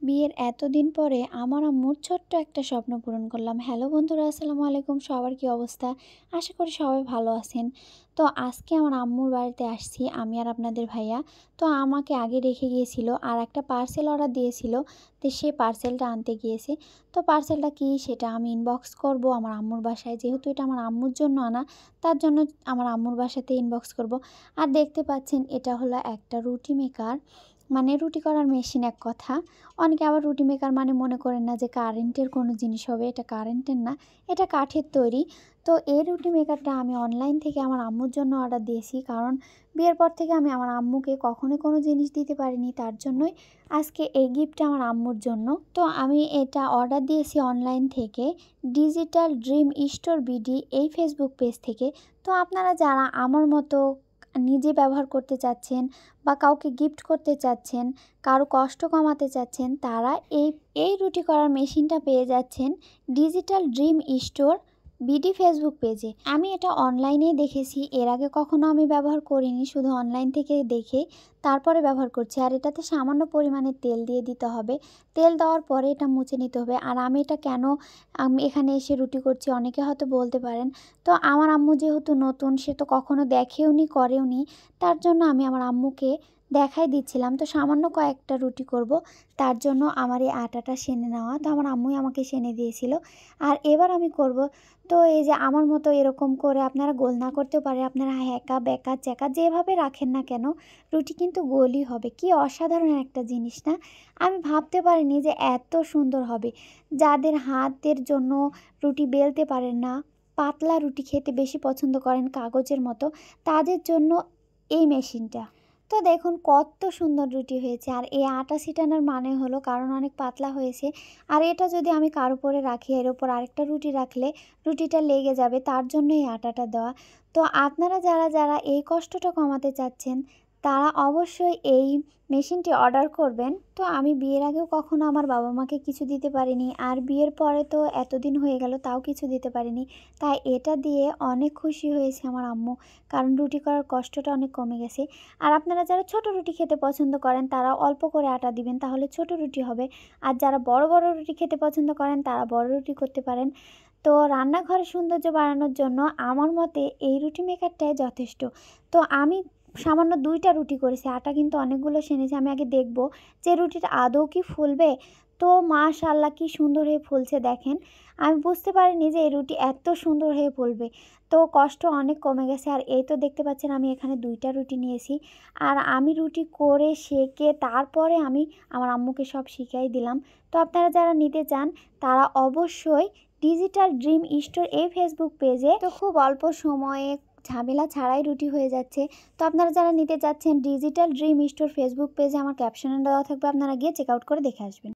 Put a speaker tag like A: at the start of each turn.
A: বিয়ের এতদিন পরে আমার আম্মুর ছোট্ট একটা স্বপ্ন পূরণ করলাম। হ্যালো বন্ধুরা, আসসালামু আলাইকুম। সবার কি অবস্থা? আশা করি সবাই ভালো আছেন। তো আজকে আমার আম্মুর বাড়িতে আসছি আমি আর আপনাদের ভাইয়া। তো আমাকে আগে রেখে গিয়েছিল আর একটা পার্সেল অর্ডার দিয়েছিল। তো সে পার্সেলটা আনতে গিয়েছে। তো পার্সেলটা কি সেটা আমি ইনবক্স করব আমার আম্মুর বাসায়। যেহেতু এটা আমার আম্মুর জন্য আনা, তার জন্য আমার আম্মুর বাসাতে ইনবক্স করব। আর দেখতে পাচ্ছেন এটা হলো একটা রুটি মেকার, মানে রুটি করার মেশিন এক কথা। অনেকে আবার রুটি মেকার মানে মনে করেন না যে কারেন্টের কোনো জিনিস হবে, এটা কারেন্টের না, এটা কাঠের তৈরি। তো এই রুটি মেকারটা আমি অনলাইন থেকে আমার আম্মুর জন্য অর্ডার দিয়েছি, কারণ বিয়ের পর থেকে আমি আমার আম্মুকে কখনোই কোনো জিনিস দিতে পারিনি, তার জন্যই আজকে এই গিফটটা আমার আম্মুর জন্য। তো আমি এটা অর্ডার দিয়েছি অনলাইন থেকে, ডিজিটাল ড্রিম স্টোর বিডি এই ফেসবুক পেজ থেকে। তো আপনারা যারা আমার মতো নিজে ব্যবহার করতে চাচ্ছেন বা কাউকে গিফট করতে চাচ্ছেন, কারো কষ্ট কমাতে চাচ্ছেন, তারা এই এই রুটি করার মেশিনটা পেয়ে যাচ্ছেন digital dream store BD Facebook পেজে। আমি এটা অনলাইনেই দেখেছি, এর আগে কখনো আমি ব্যবহার করিনি, শুধু অনলাইন থেকে দেখে তারপরে ব্যবহার করছি। আর এটাতে সামান্য পরিমাণে তেল দিয়ে দিতে হবে, তেল দেওয়ার পরে এটা মুছে নিতে হবে। আর আমি এটা কেন আমি এখানে এসে রুটি করছি অনেকে হয়তো বলতে পারেন। তো আমার আম্মু যেহেতু নতুন, সে তো কখনো দেখেওনি করেওনি, তার জন্য আমি আমার আম্মুকে দেখাই দিচ্ছিলাম। তো সামান্য কয়েকটা রুটি করব, তার জন্য আমার এই আটাটা সেনে নেওয়া। তো আমার আম্মুই আমাকে সেনে দিয়েছিল। আর এবার আমি করব। তো এই যে আমার মতো এরকম করে আপনারা গোল না করতেও পারে, আপনারা হ্যাঁকা ব্যাকা চ্যাকা যেভাবে রাখেন না কেন, রুটি কিন্তু গোলই হবে। কি অসাধারণ একটা জিনিস না? আমি ভাবতে পারিনি যে এত সুন্দর হবে। যাদের হাতের জন্য রুটি বেলতে পারেন না, পাতলা রুটি খেতে বেশি পছন্দ করেন কাগজের মতো, তাদের জন্য এই মেশিনটা। তো দেখুন কত সুন্দর রুটি হয়েছে। আর এই আটা ছিটানোর মানে হলো কারণ অনেক পাতলা হয়েছে। আর এটা যদি আমি কার উপরে রাখি, এর উপর আরেকটা রুটি রাখলে রুটিটা লেগে যাবে, তার জন্য এই আটাটা দেওয়া। তো আপনারা যারা যারা এই কষ্টটা কমাতে চাচ্ছেন, তারা অবশ্যই এই মেশিনটি অর্ডার করবেন। তো আমি বিয়ের আগেও কখনো আমার বাবা মাকে কিছু দিতে পারিনি, আর বিয়ের পরে তো এতদিন হয়ে গেল তাও কিছু দিতে পারিনি। তাই এটা দিয়ে অনেক খুশি হয়েছে আমার আম্মু, কারণ রুটি করার কষ্টটা অনেক কমে গেছে। আর আপনারা যারা ছোট রুটি খেতে পছন্দ করেন, তারা অল্প করে আটা দিবেন, তাহলে ছোট রুটি হবে। আর যারা বড় বড় রুটি খেতে পছন্দ করেন, তারা বড় রুটি করতে পারেন। তো রান্নাঘরের সৌন্দর্য বাড়ানোর জন্য আমার মতে এই রুটি মেকারটাই যথেষ্ট। তো আমি সামান্য 2টা রুটি করেছি, আটা কিন্তু অনেকগুলো সেনেছি। আমি আগে দেখব যে রুটিটা আদৌ কি ফুলবে। তো মাশাআল্লাহ কি সুন্দর হয়ে ফুলছে দেখেন। আমি বুঝতে পারিনি যে এই রুটি এত সুন্দর হয়ে ফুলবে। তো কষ্ট অনেক কমে গেছে। আর এই তো দেখতে পাচ্ছেন আমি এখানে 2টা রুটি নিয়েছি। আর আমি রুটি করে সেঁকে তারপরে আমি আমার আম্মুকে সব শিখাই দিলাম। তো আপনারা যারা নিতে চান, তারা অবশ্যই ডিজিটাল ড্রিম স্টোর এই ফেসবুক পেজে, তো খুব অল্প সময়ে ঝামেলা ছাড়াই রুটি হয়ে যাচ্ছে। তো আপনারা যারা নিতে চাচ্ছেন, ডিজিটাল ড্রিম স্টোর ফেসবুক পেজে আমার ক্যাপশনে দেওয়া থাকবে, আপনারা গিয়ে চেক আউট করে দেখে আসবেন।